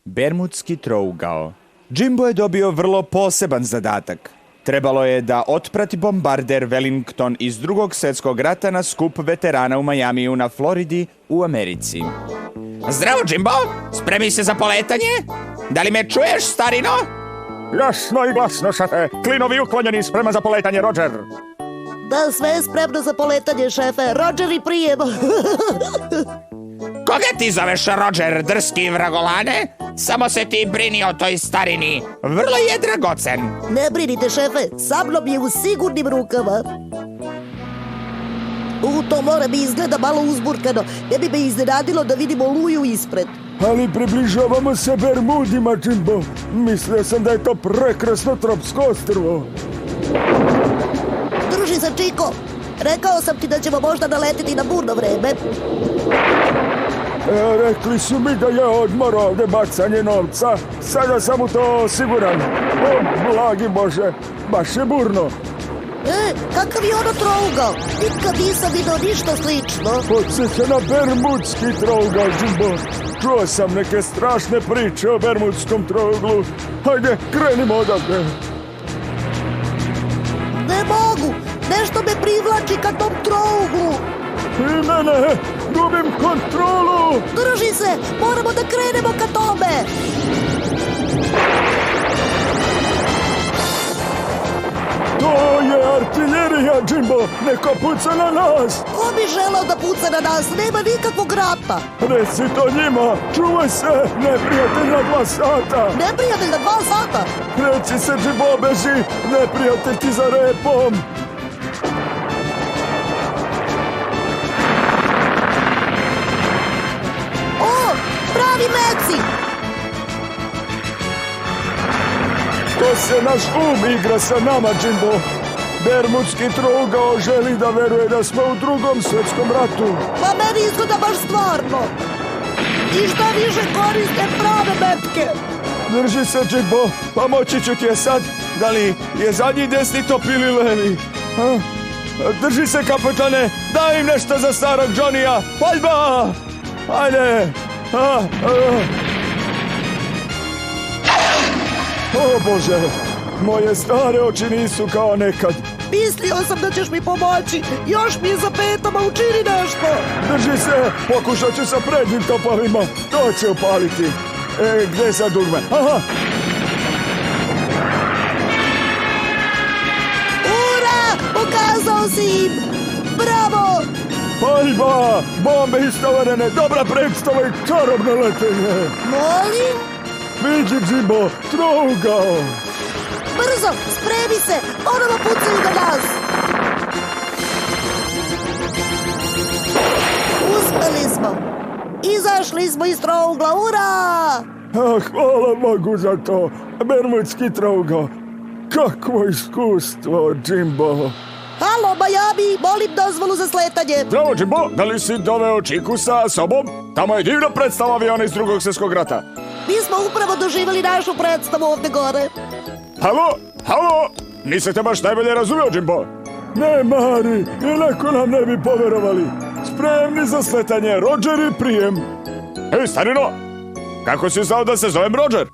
Bermudski trougao. Jimbo je dobio vrlo poseban zadatak. Trebalo je da otprati bombarder Wellington iz Drugog svjetskog rata na skup veterana u Majamiju na Floridi u Americi. Zdravo, Jimbo! Spremi se za poletanje? Da li me čuješ, starino? Jasno i glasno, šefe. Klinovi uklonjeni, sprema za poletanje, Roger. Da, sve je spremno za poletanje, šefe. Roger i prijem. Koga ti zoveš Roger, drski vragolane? Samo se ti brini o toj starini. Vrlo je dragocen. Ne brinite, šefe. Sa mnom je u sigurnim rukama. To more mi izgleda malo uzburkano. Ne bi me iznenadilo da vidimo oluju ispred. Ali približavamo se Bermudima, Jimbo. Mislio sam da je to prekrasno tropsko ostrvo. Druži se, Čiko. Rekao sam ti da ćemo možda naletiti na burno vreme. Rekli su mi da je odmor ovde bacanje novca. Sada sam u to siguran. O, blagi Bože, baš je burno. Kakav je ono trougao? Nikad nisam vidio ništa slično. Podsjeća na Bermudski trougao, Jimbo. Čuo sam neke strašne priče o Bermudskom trouglu. Hajde, krenimo odavde. Ne mogu. Nešto me privlači ka tom trouglu. I mene, gubim kontrolu. Drži se, moramo da krenemo ka tome. To je artiljerija, Jimbo. Neko puca na nas. Ko bi želao da puca na nas? Nema nikakvog rata. Reci to njima. Čuvaj se, neprijatelj na 2 sata. Neprijatelj na 2 sata? Reci se, Jimbo, beži. Neprijatelj ti za repom. O, pravi meci. To se naš igra sa nama, Jimbo. Bermudski trougao želi da veruje da smo u Drugom svjetskom ratu. Pa meni izgleda baš stvarno. I šta više koriste prave metke. Drži se, Jimbo, pomoći ću ti je sad. Da li je zadnji desni top ili levi? Drži se, kapetane, daj im nešto za starog Johnny-a. Paljba! Ajde! O Bože, moje stare oči nisu kao nekad. Mislio sam da ćeš mi pomoći. Još mi je za petama, učini nešto. Drži se, pokušat ću sa prednjim topovima. To će upaliti. Gdje je sad dugme? Aha! Ura! Ukazao si im! Bravo! Paljba! Bombe istovarene, dobra predstava i čarobno letenje. Molim? Vidi, Jimbo, trougao. Brzo, spremi se! Ponovo pucaju na nas! Uspeli smo! Izašli smo iz trougla, ura! Hvala Bogu za to. Bermudski trougao. Kakvo iskustvo, Jimbo. Halo, Miami, molim dozvolu za sletanje. Zdravo, Jimbo, da li si doveo Čiku sa sobom? Tamo je divna predstava aviona iz Drugog svjetskog rata. Mi smo upravo doživjeli našu predstavu ovdje gore. Halo, nisi te baš najbolje razumio, Jimbo. Ne, Mari, inako nam ne bi poverovali. Spremni za sletanje, Roger i prijem. Starino, kako si znao da se zovem Roger?